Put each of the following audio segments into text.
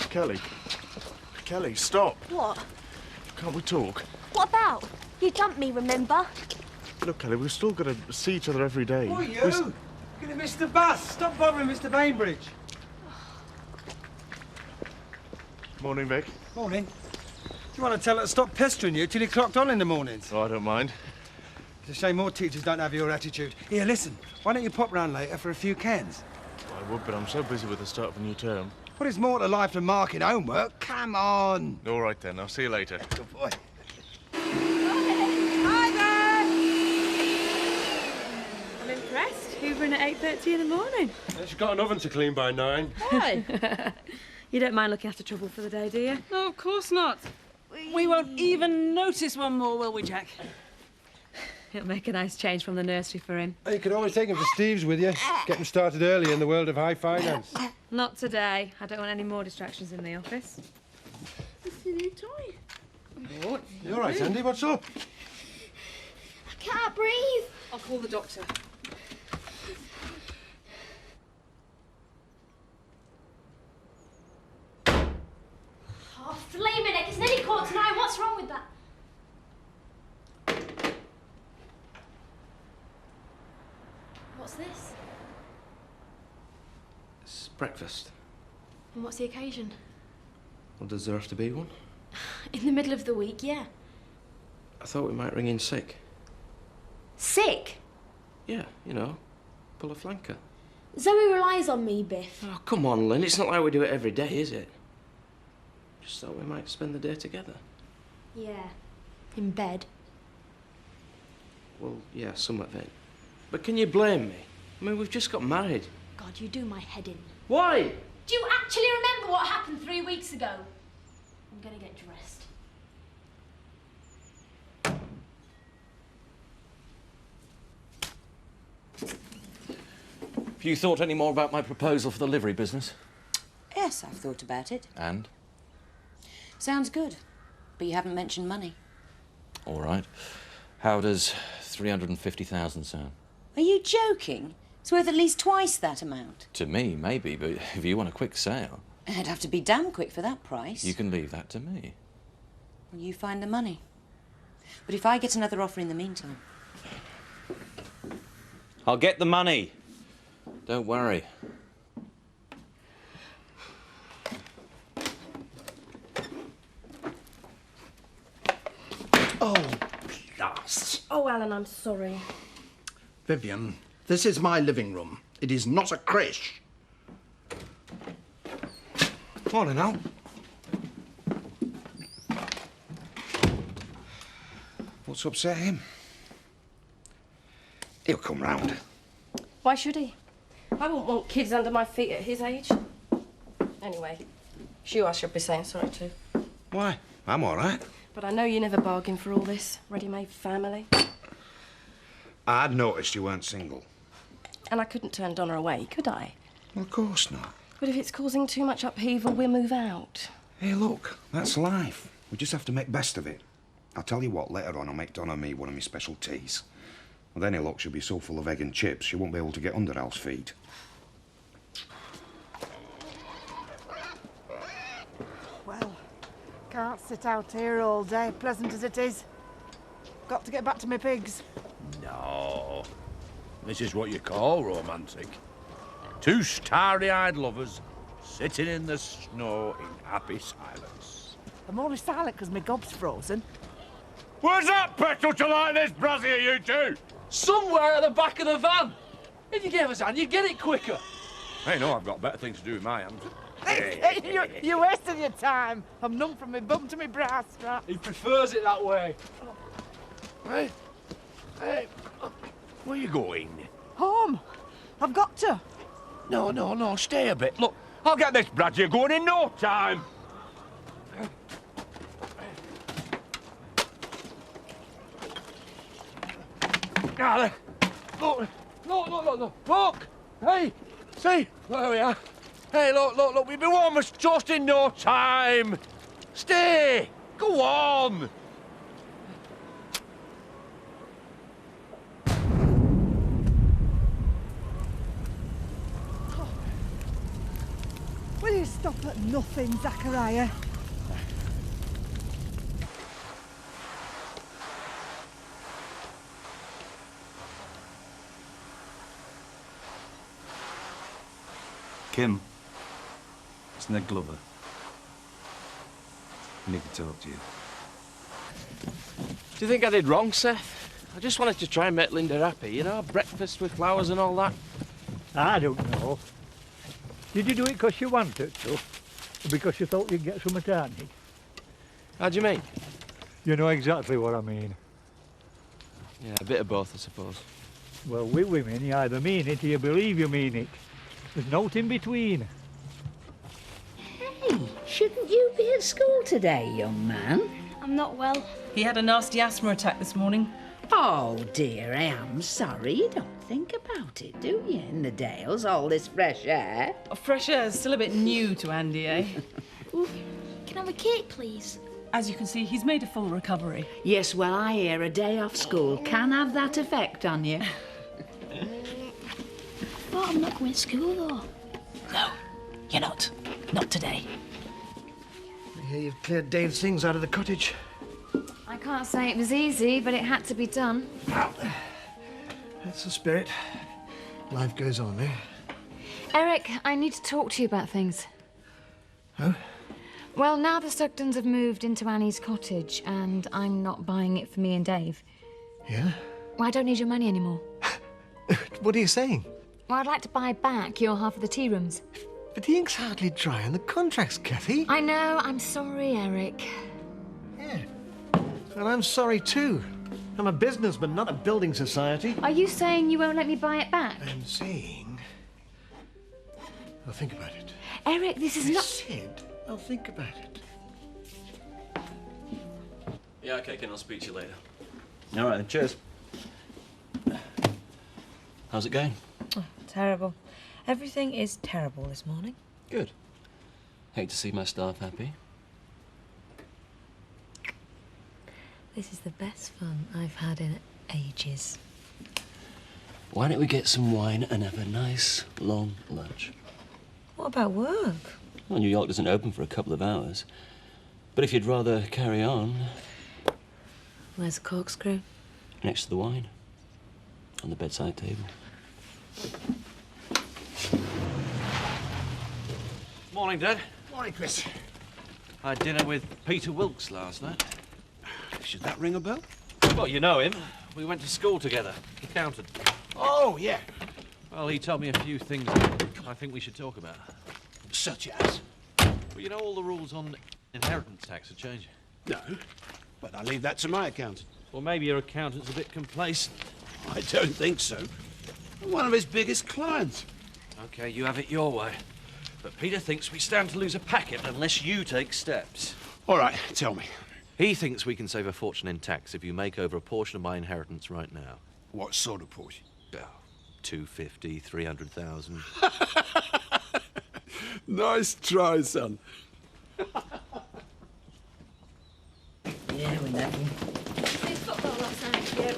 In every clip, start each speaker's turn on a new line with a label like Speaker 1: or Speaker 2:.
Speaker 1: Kelly. Kelly, stop.
Speaker 2: What?
Speaker 1: Can't we talk?
Speaker 2: What about? You dumped me, remember?
Speaker 1: Look, Kelly, we're still going to see each other every day.
Speaker 3: Who are you? You're going to miss the bus. Stop bothering Mr. Bainbridge.
Speaker 1: Morning, Vic.
Speaker 3: Morning. Do you want to tell her to stop pestering you till he clocked on in the mornings?
Speaker 1: Oh, I don't mind.
Speaker 3: It's a shame more teachers don't have your attitude. Here, listen. Why don't you pop round later for a few cans?
Speaker 1: I would, but I'm so busy with the start of a new term.
Speaker 3: Well, it's more to life than marking homework. Come on.
Speaker 1: All right, then. I'll see you later.
Speaker 3: Good boy.
Speaker 4: Hi there! I'm impressed. Hoovering at 8:30 in the morning.
Speaker 5: She's got an oven to clean by 9.
Speaker 4: Why? You don't mind looking after trouble for the day, do you?
Speaker 6: No, of course not. We won't even notice one more, will we, Jack?
Speaker 4: It'll make a nice change from the nursery for him.
Speaker 5: You could always take him to Steve's with you. Get him started early in the world of high finance.
Speaker 4: Not today. I don't want any more distractions in the office.
Speaker 6: A silly toy.
Speaker 5: Oh, you all right, Andy? What's up?
Speaker 2: I can't breathe.
Speaker 6: I'll call the doctor.
Speaker 2: Oh, flaming it. It's nearly 9:15. What's wrong with that? What's this?
Speaker 7: It's breakfast.
Speaker 2: And what's the occasion?
Speaker 7: Well, does there have to be one?
Speaker 2: In the middle of the week, yeah.
Speaker 7: I thought we might ring in sick.
Speaker 2: Sick?
Speaker 7: Yeah, you know, pull a flanker.
Speaker 2: Zoe relies on me, Biff.
Speaker 7: Oh, come on, Lynn. It's not like we do it every day, is it? Just thought we might spend the day together.
Speaker 2: Yeah. In bed.
Speaker 7: Well, yeah, some of it. But can you blame me? I mean, we've just got married.
Speaker 2: God, you do my head in.
Speaker 7: Why?
Speaker 2: Do you actually remember what happened 3 weeks ago? I'm gonna get dressed.
Speaker 8: Have you thought any more about my proposal for the livery business?
Speaker 9: Yes, I've thought about it.
Speaker 8: And?
Speaker 9: Sounds good. But you haven't mentioned money.
Speaker 8: All right. How does 350,000 sound?
Speaker 9: Are you joking? It's worth at least twice that amount.
Speaker 8: To me, maybe, but if you want a quick sale...
Speaker 9: It'd have to be damn quick for that price.
Speaker 8: You can leave that to me.
Speaker 9: Well, you find the money. But if I get another offer in the meantime...
Speaker 8: I'll get the money. Don't worry.
Speaker 10: Oh, blast.
Speaker 11: Oh, Alan, I'm sorry.
Speaker 10: Vivian, this is my living room. It is not a creche.
Speaker 3: Morning, Al. What's upset him? He'll come round.
Speaker 11: Why should he? I wouldn't want kids under my feet at his age. Anyway, it's you I should be saying sorry to.
Speaker 3: Why? I'm all right.
Speaker 11: But I know you never bargained for all this ready-made family.
Speaker 3: I'd noticed you weren't single.
Speaker 11: And I couldn't turn Donna away, could I?
Speaker 3: Well, of course not.
Speaker 11: But if it's causing too much upheaval, we'll move out.
Speaker 3: Hey, look, that's life. We just have to make best of it. I'll tell you what, later on I'll make Donna and me one of my special teas. With any luck, she'll be so full of egg and chips, she won't be able to get under Al's feet.
Speaker 12: Well, can't sit out here all day, pleasant as it is. Got to get back to my pigs.
Speaker 13: No. This is what you call romantic. Two starry-eyed lovers sitting in the snow in happy silence.
Speaker 12: I'm only silent because my gob's frozen.
Speaker 13: Where's that petrol to light this brassiere, you two?
Speaker 14: Somewhere at the back of the van. If you gave us a hand, you'd get it quicker.
Speaker 13: Hey, no, I've got better things to do with my hands.
Speaker 12: You're wasting your time. I'm numb from my bum to my bra strap.
Speaker 14: He prefers it that way.
Speaker 13: Hey, where you going?
Speaker 12: Home. I've got to.
Speaker 13: No, stay a bit. Look, I'll get this brassiere going in no time. Now, look! Hey, see, there we are. Hey, look, we'll be warm as toast in no time. Stay, go on.
Speaker 12: Will you stop at nothing, Zachariah?
Speaker 15: Kim, it's Ned Glover. I need to talk to you.
Speaker 7: Do you think I did wrong, Seth? I just wanted to try and make Linda happy, you know, breakfast with flowers and all that.
Speaker 16: I don't know. Did you do it because you wanted to? Or because you thought you'd get some maternity?
Speaker 7: How do you mean?
Speaker 16: You know exactly what I mean.
Speaker 7: Yeah, a bit of both, I suppose.
Speaker 16: Well, with women, you either mean it or you believe you mean it. There's no in between.
Speaker 17: Hey, shouldn't you be at school today, young man?
Speaker 2: I'm not well.
Speaker 6: He had a nasty asthma attack this morning.
Speaker 17: Oh, dear, I am sorry. You don't think about it, do you, in the Dales, all this fresh air?
Speaker 6: Oh, fresh air is still a bit new to Andy, eh?
Speaker 2: Can I have a cake, please?
Speaker 6: As you can see, he's made a full recovery.
Speaker 17: Yes, well, I hear a day off school can have that effect on you.
Speaker 2: But I'm not going to school, though.
Speaker 6: No, you're not. Not today.
Speaker 10: I hear you've cleared Dave's things out of the cottage.
Speaker 4: I can't say it was easy, but it had to be done.
Speaker 10: That's the spirit. Life goes on, eh?
Speaker 4: Eric, I need to talk to you about things.
Speaker 10: Oh?
Speaker 4: Well, now the Sugdens have moved into Annie's cottage, and I'm not buying it for me and Dave.
Speaker 10: Yeah?
Speaker 4: Well, I don't need your money anymore.
Speaker 10: What are you saying?
Speaker 4: Well, I'd like to buy back your half of the tea rooms.
Speaker 10: But the ink's hardly dry on the contracts, Kathy.
Speaker 4: I know. I'm sorry, Eric.
Speaker 10: Yeah. And I'm sorry, too. I'm a businessman, not a building society.
Speaker 4: Are you saying you won't let me buy it back?
Speaker 10: I'm saying... I'll think about it.
Speaker 4: Eric, this is
Speaker 10: I
Speaker 4: not...
Speaker 10: said I'll think about it.
Speaker 8: Yeah, okay, Ken, I'll speak to you later. All right, then, cheers. How's it going?
Speaker 9: Oh, terrible. Everything is terrible this morning.
Speaker 8: Good. Hate to see my staff happy.
Speaker 9: This is the best fun I've had in ages.
Speaker 8: Why don't we get some wine and have a nice, long lunch?
Speaker 9: What about work?
Speaker 8: Well, New York doesn't open for a couple of hours. But if you'd rather carry on...
Speaker 9: Where's the corkscrew?
Speaker 8: Next to the wine. On the bedside table.
Speaker 7: Morning, Dad.
Speaker 10: Morning, Chris.
Speaker 7: I had dinner with Peter Wilkes last night.
Speaker 13: Should that ring a bell?
Speaker 7: Well, you know him. We went to school together. Accountant.
Speaker 13: Oh, yeah.
Speaker 7: Well, he told me a few things I think we should talk about.
Speaker 13: Such as?
Speaker 7: Well, you know, all the rules on inheritance tax are changing.
Speaker 13: No, but I leave that to my accountant.
Speaker 7: Well, maybe your accountant's a bit complacent.
Speaker 13: I don't think so. I'm one of his biggest clients.
Speaker 7: OK, you have it your way. But Peter thinks we stand to lose a packet unless you take steps.
Speaker 13: All right, tell me.
Speaker 7: He thinks we can save a fortune in tax if you make over a portion of my inheritance right now.
Speaker 13: What sort of portion?
Speaker 7: Oh, 250, 300,000.
Speaker 13: Nice try, son.
Speaker 17: Yeah, we know.
Speaker 2: Played football last night. Yeah,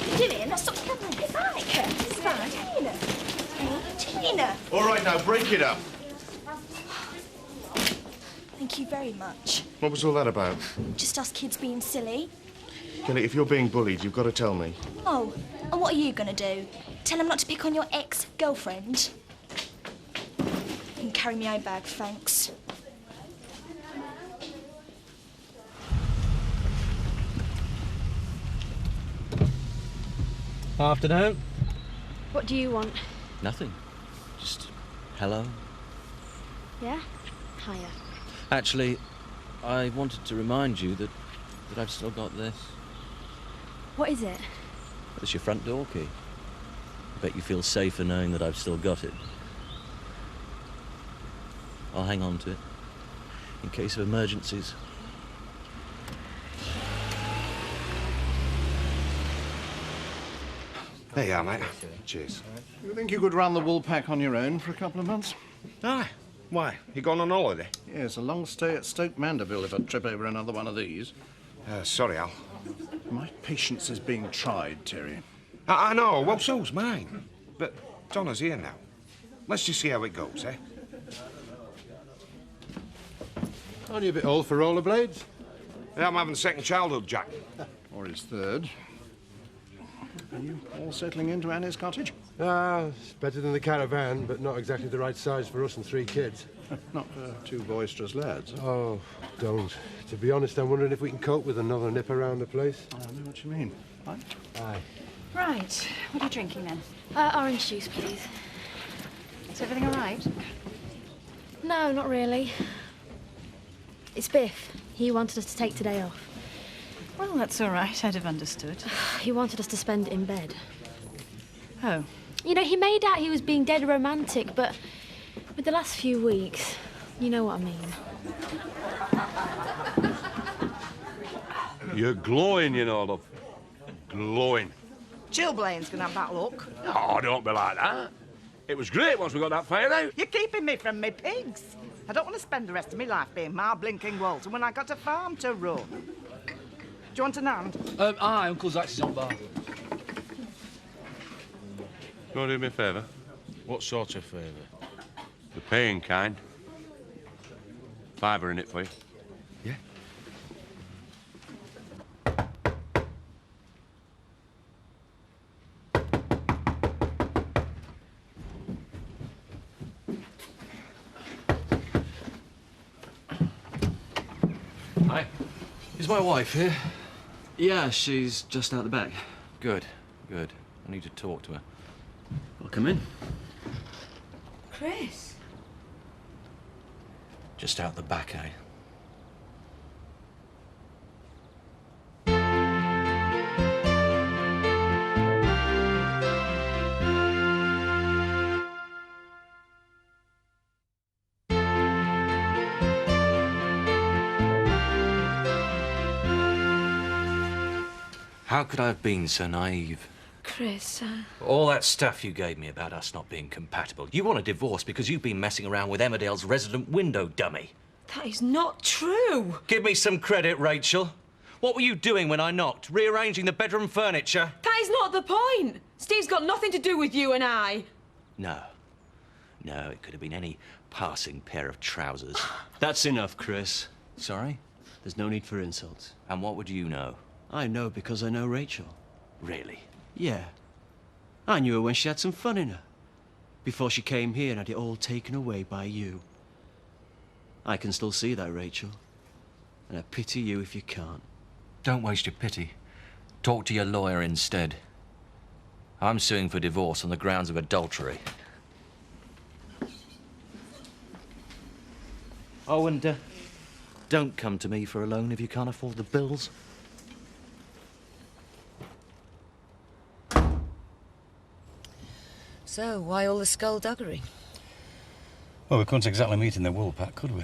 Speaker 11: What are you doing? Stop scribbling. It's fine. It's fine. Tina. Hey, Tina.
Speaker 1: All right, now, break it up.
Speaker 11: Thank you very much.
Speaker 1: What was all that about?
Speaker 11: Just us kids being silly.
Speaker 1: Kelly, if you're being bullied, you've got to tell me.
Speaker 11: Oh, and what are you gonna do? Tell him not to pick on your ex-girlfriend? You can carry my own bag, thanks.
Speaker 7: Afternoon.
Speaker 2: What do you want?
Speaker 8: Nothing. Just hello.
Speaker 2: Yeah? Hiya.
Speaker 8: Actually, I wanted to remind you that I've still got this.
Speaker 2: What is it?
Speaker 8: It's your front door key. I bet you feel safer knowing that I've still got it. I'll hang on to it in case of emergencies.
Speaker 3: There you are, mate. Cheers.
Speaker 10: You think you could run the wool pack on your own for a couple of months?
Speaker 3: Aye. Why? You gone on holiday?
Speaker 10: Yes, a long stay at Stoke Mandeville if I trip over another one of these.
Speaker 3: Sorry, Al.
Speaker 10: My patience is being tried, Terry.
Speaker 3: I know. Well, so's mine. But Donna's here now. Let's just see how it goes, eh?
Speaker 5: Aren't you a bit old for rollerblades?
Speaker 3: Yeah, I'm having second childhood, Jack.
Speaker 1: Or his third. Are you all settling into Annie's cottage?
Speaker 5: Ah, it's better than the caravan, but not exactly the right size for us and 3 kids.
Speaker 1: Not for 2 boisterous lads.
Speaker 5: Oh, don't. To be honest, I'm wondering if we can cope with another nip around the place.
Speaker 1: I know what you mean. Right?
Speaker 5: Aye.
Speaker 12: Right. What are you drinking then?
Speaker 2: Orange juice, please.
Speaker 12: Is everything all right?
Speaker 2: No, not really. It's Biff. He wanted us to take today off.
Speaker 12: Well, that's all right. I'd have understood.
Speaker 2: He wanted us to spend it in bed.
Speaker 12: Oh.
Speaker 2: You know, he made out he was being dead romantic, but with the last few weeks, you know what I mean.
Speaker 13: You're glowing, you know, love. Glowing.
Speaker 12: Chilblain's gonna have that look.
Speaker 13: Oh, don't be like that. It was great once we got that fire out.
Speaker 12: You're keeping me from me pigs. I don't want to spend the rest of my life being Ma Blinking Walton when I got a farm to run. Do you want an hand?
Speaker 14: Aye, Uncle Zach's is on bar.
Speaker 13: You want to do me a favour?
Speaker 7: What sort of favour?
Speaker 13: The paying kind. £5 in it for you.
Speaker 3: Yeah?
Speaker 15: Hi. Is my wife here? Yeah, she's just out the back.
Speaker 8: Good, good. I need to talk to her.
Speaker 15: Well, come in.
Speaker 9: Chris?
Speaker 8: Just out the back, eh? How could I have been so naive?
Speaker 2: Chris,
Speaker 8: All that stuff you gave me about us not being compatible. You want a divorce because you've been messing around with Emmerdale's resident window dummy.
Speaker 11: That is not true.
Speaker 8: Give me some credit, Rachel. What were you doing when I knocked? Rearranging the bedroom furniture?
Speaker 11: That is not the point. Steve's got nothing to do with you and I.
Speaker 8: No. No, it could have been any passing pair of trousers.
Speaker 15: That's enough, Chris.
Speaker 8: Sorry?
Speaker 15: There's no need for insults.
Speaker 8: And what would you know?
Speaker 15: I know because I know Rachel.
Speaker 8: Really?
Speaker 15: Yeah. I knew her when she had some fun in her. Before she came here and had it all taken away by you. I can still see that, Rachel. And I pity you if you can't.
Speaker 8: Don't waste your pity. Talk to your lawyer instead. I'm suing for divorce on the grounds of adultery. Oh, and don't come to me for a loan if you can't afford the bills.
Speaker 9: So, why all the skullduggery?
Speaker 18: Well, we couldn't exactly meet in the wool pack, could we?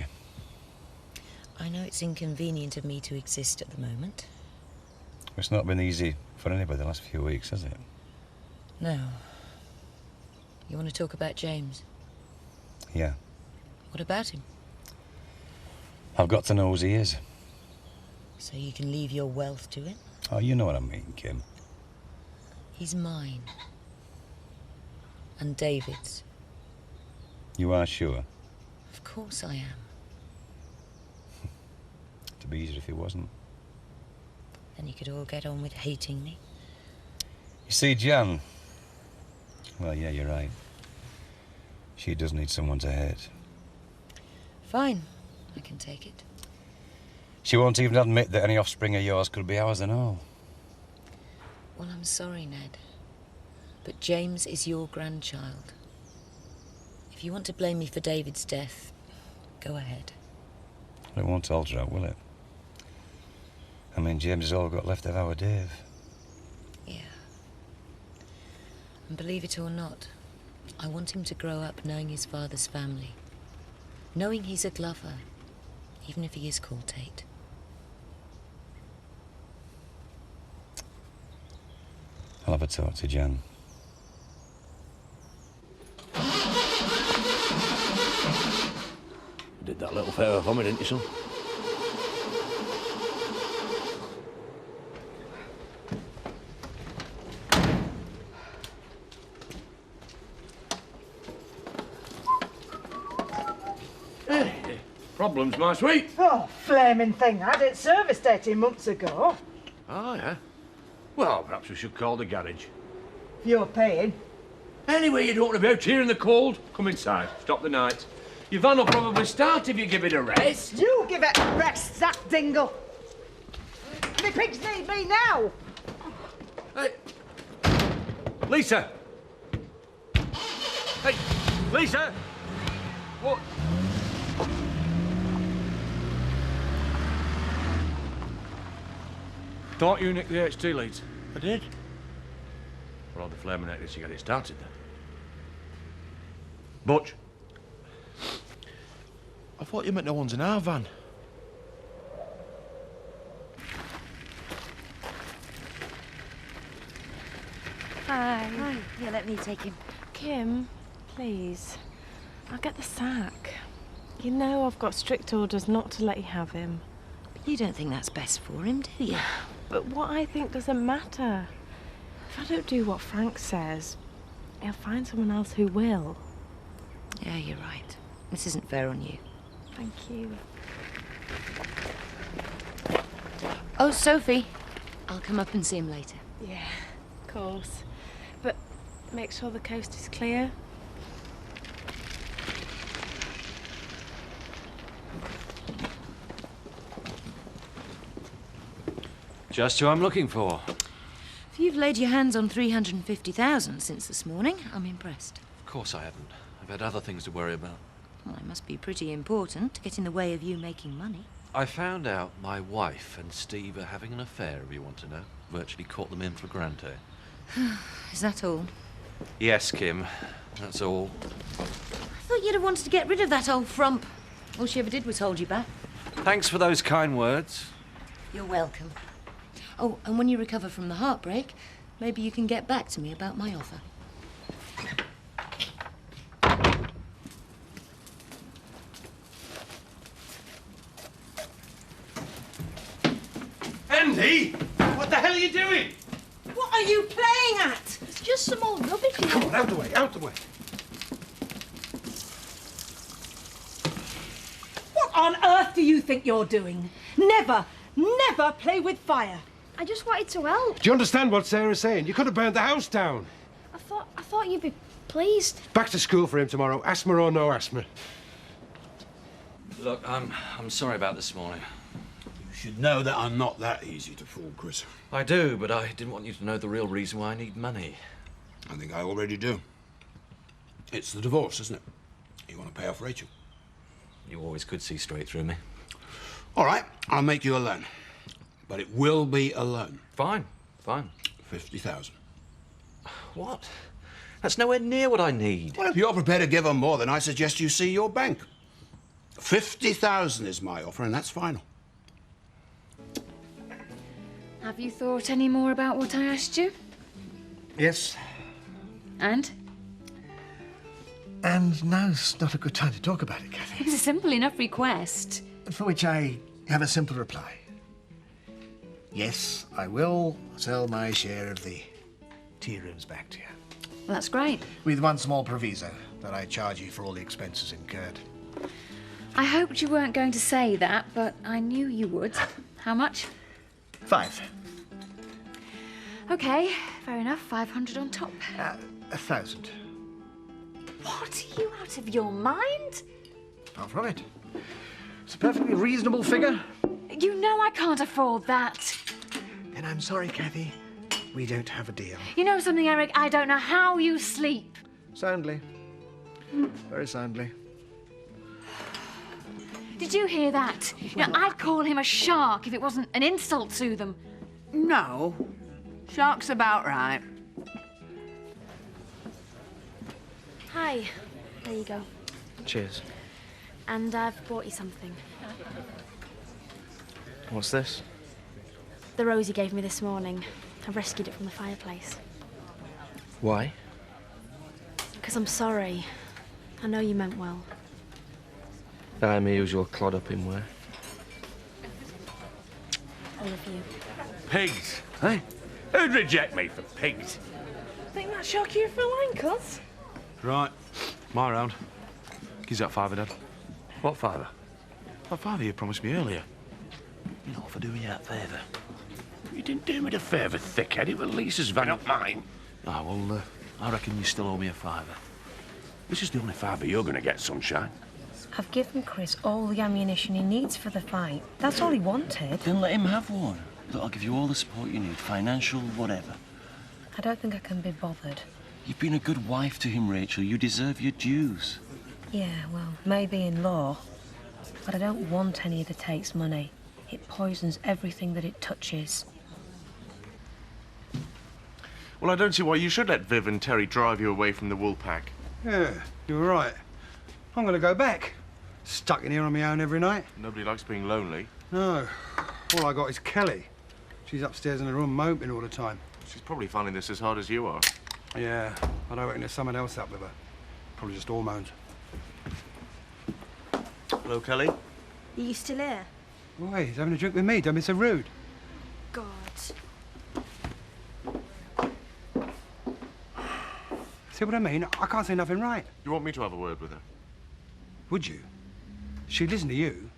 Speaker 9: I know it's inconvenient of me to exist at the moment.
Speaker 18: It's not been easy for anybody the last few weeks, has it?
Speaker 9: No. You want to talk about James?
Speaker 18: Yeah.
Speaker 9: What about him?
Speaker 18: I've got to know who he is.
Speaker 9: So you can leave your wealth to him?
Speaker 18: Oh, you know what I mean, Kim.
Speaker 9: He's mine. And David's.
Speaker 18: You are sure?
Speaker 9: Of course I am.
Speaker 18: It'd be easier if he wasn't.
Speaker 9: Then you could all get on with hating me.
Speaker 18: You see, Jan... Well, yeah, you're right. She does need someone to hate.
Speaker 9: Fine. I can take it.
Speaker 18: She won't even admit that any offspring of yours could be ours and all.
Speaker 9: Well, I'm sorry, Ned. But James is your grandchild. If you want to blame me for David's death, go ahead.
Speaker 18: It won't alter that, will it? I mean, James is all we've got left of our Dave.
Speaker 9: Yeah. And believe it or not, I want him to grow up knowing his father's family. Knowing he's a Glover, even if he is called Tate.
Speaker 18: I'll have a talk to Jan.
Speaker 7: Did that little favour for me, didn't you, son?
Speaker 13: problems, my sweet?
Speaker 12: Oh, flaming thing. I had it serviced 18 months ago.
Speaker 13: Oh, yeah? Well, perhaps we should call the garage.
Speaker 12: If you're paying.
Speaker 13: Anyway, you don't want to be out here in the cold. Come inside. Stop the night. Your van will probably start if you give it a rest.
Speaker 12: You give it a rest, Zach Dingle. The pigs need me now.
Speaker 13: Hey. Lisa! Hey, Lisa! What? Thought you nicked the HT leads.
Speaker 10: I did.
Speaker 13: Well, I'll be flaming at this to get it started then. Butch.
Speaker 19: I thought you meant no one's in our van.
Speaker 11: Hi.
Speaker 4: Hi. Here, let me take him.
Speaker 11: Kim, please. I'll get the sack. You know I've got strict orders not to let you have him.
Speaker 9: But you don't think that's best for him, do you?
Speaker 11: But what I think doesn't matter. If I don't do what Frank says, he'll find someone else who will.
Speaker 9: Yeah, you're right. This isn't fair on you.
Speaker 11: Thank you.
Speaker 9: Oh, Sophie. I'll come up and see him later.
Speaker 11: Yeah, of course. But make sure the coast is clear.
Speaker 8: Just who I'm looking for.
Speaker 9: If you've laid your hands on 350,000 since this morning, I'm impressed.
Speaker 8: Of course I haven't. I've had other things to worry about.
Speaker 9: Well, it must be pretty important to get in the way of you making money.
Speaker 8: I found out my wife and Steve are having an affair, if you want to know. Virtually caught them in flagrante.
Speaker 9: Is that all?
Speaker 8: Yes, Kim. That's all.
Speaker 9: I thought you'd have wanted to get rid of that old frump. All she ever did was hold you back.
Speaker 8: Thanks for those kind words.
Speaker 9: You're welcome. Oh, and when you recover from the heartbreak, maybe you can get back to me about my offer.
Speaker 5: Andy! What the hell are you doing?
Speaker 12: What are you playing at?
Speaker 2: It's just some old rubbish.
Speaker 5: Come on, out the way, out the way.
Speaker 12: What on earth do you think you're doing? Never, never play with fire.
Speaker 2: I just wanted to help.
Speaker 5: Do you understand what Sarah's saying? You could have burned the house down.
Speaker 2: I thought you'd be pleased.
Speaker 5: Back to school for him tomorrow, asthma or no asthma.
Speaker 8: Look, I'm sorry about this morning.
Speaker 13: You should know that I'm not that easy to fool, Chris.
Speaker 8: I do, but I didn't want you to know the real reason why I need money.
Speaker 13: I think I already do. It's the divorce, isn't it? You want to pay off Rachel.
Speaker 8: You always could see straight through me.
Speaker 13: All right, I'll make you a loan. But it will be a loan.
Speaker 8: Fine, fine.
Speaker 13: 50,000.
Speaker 8: What? That's nowhere near what I need.
Speaker 13: Well, if you're prepared to give her more, then I suggest you see your bank. 50,000 is my offer, and that's final.
Speaker 4: Have you thought any more about what I asked you?
Speaker 10: Yes.
Speaker 4: And?
Speaker 10: And now's not a good time to talk about it, Kathy.
Speaker 4: It's a simple enough request.
Speaker 10: For which I have a simple reply. Yes, I will sell my share of the tea rooms back to you.
Speaker 4: Well, that's great.
Speaker 10: With one small proviso, that I charge you for all the expenses incurred.
Speaker 4: I hoped you weren't going to say that, but I knew you would. How much?
Speaker 10: 5.
Speaker 4: Okay, fair enough. 500 on top.
Speaker 10: 1,000.
Speaker 4: What? Are you out of your mind?
Speaker 10: Far from it. It's a perfectly reasonable figure.
Speaker 4: You know I can't afford that.
Speaker 10: Then I'm sorry, Kathy. We don't have a deal.
Speaker 4: You know something, Eric? I don't know how you sleep.
Speaker 10: Soundly. Very soundly.
Speaker 4: Did you hear that? You know, I'd call him a shark if it wasn't an insult to them.
Speaker 12: No. Shark's about right.
Speaker 2: Hi. There you go.
Speaker 8: Cheers.
Speaker 2: And I've brought you something.
Speaker 8: What's this?
Speaker 2: The rose you gave me this morning. I rescued it from the fireplace.
Speaker 8: Why?
Speaker 2: Because I'm sorry. I know you meant well.
Speaker 8: I'm the usual clod up in wear.
Speaker 2: All of you.
Speaker 13: Pigs, eh? Who'd reject me for pigs?
Speaker 11: Think that shock you for like us?
Speaker 19: Right. My round. Gives that £5, Dad.
Speaker 8: What £5?
Speaker 19: My father here promised me earlier.
Speaker 13: You know, for doing you that favour. You didn't do me the favour, thickhead. It was Lisa's van, not mine.
Speaker 19: Ah, well, I reckon you still owe me a fiver.
Speaker 13: This is the only fiver you're going to get, sunshine.
Speaker 11: I've given Chris all the ammunition he needs for the fight. That's all he wanted.
Speaker 15: Then let him have one. Look, I'll give you all the support you need, financial, whatever.
Speaker 11: I don't think I can be bothered.
Speaker 15: You've been a good wife to him, Rachel. You deserve your dues.
Speaker 11: Yeah, well, maybe in law. But I don't want any of the Tate's money. It poisons everything that it touches.
Speaker 19: Well, I don't see why you should let Viv and Terry drive you away from the wool pack.
Speaker 3: Yeah, you were right. I'm going to go back. Stuck in here on my own every night.
Speaker 19: Nobody likes being lonely.
Speaker 3: No. All I got is Kelly. She's upstairs in her room moping all the time.
Speaker 19: She's probably finding this as hard as you are.
Speaker 3: Yeah, I don't reckon there's someone else up with her. Probably just hormones.
Speaker 19: Hello, Kelly.
Speaker 2: Are you still here?
Speaker 3: Why, he's having a drink with me. Don't be so rude.
Speaker 2: God.
Speaker 3: See what I mean? I can't say nothing right.
Speaker 19: You want me to have a word with her?
Speaker 3: Would you? She'd listen to you.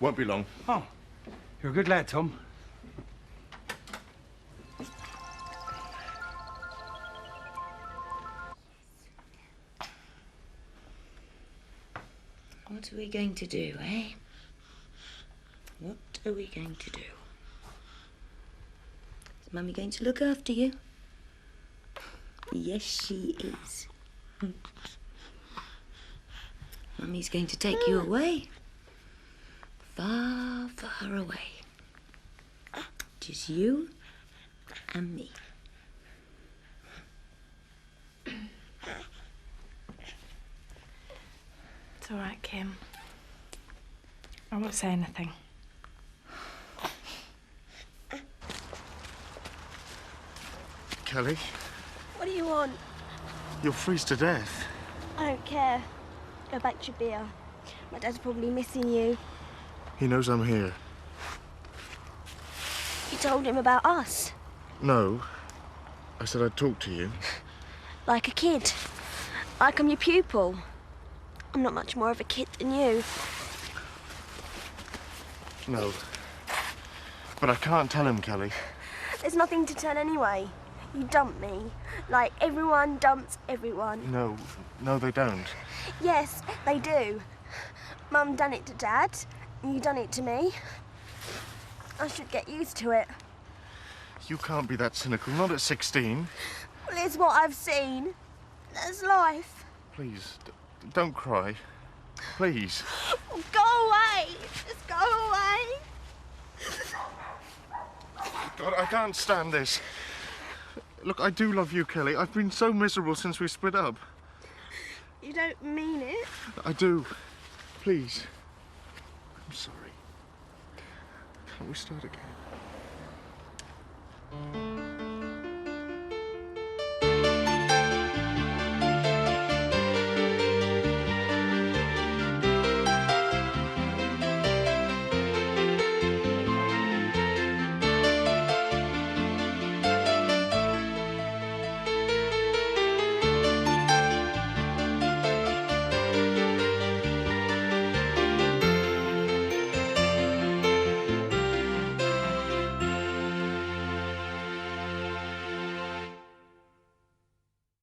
Speaker 19: Won't be long.
Speaker 3: Oh, you're a good lad, Tom.
Speaker 9: What are we going to do, eh? What are we going to do? Is Mummy going to look after you? Yes, she is. Mummy's going to take you away. Far, far away. Just you and me.
Speaker 11: It's all right, Kim. I won't say anything.
Speaker 19: Kelly,
Speaker 2: What do you want?
Speaker 19: you'll freeze to death.
Speaker 2: I don't care. Go back to your beer. My dad's probably missing you.
Speaker 19: He knows I'm here.
Speaker 2: You told him about us.
Speaker 19: No. I said I'd talk to you.
Speaker 2: Like a kid. Like I'm your pupil. I'm not much more of a kid than you.
Speaker 19: No. But I can't tell him, Kelly.
Speaker 2: There's nothing to tell anyway. You dumped me. Like everyone dumps everyone.
Speaker 19: No. No, they don't.
Speaker 2: Yes, they do. Mum done it to Dad, and you done it to me. I should get used to it.
Speaker 19: You can't be that cynical, not at 16.
Speaker 2: Well, it's what I've seen. That's life.
Speaker 19: Please, don't cry. Please.
Speaker 2: Go away. Just go away.
Speaker 19: God, I can't stand this. Look, I do love you, Kelly. I've been so miserable since we split up.
Speaker 2: You don't mean it.
Speaker 19: I do. Please. I'm sorry. Can't we start again?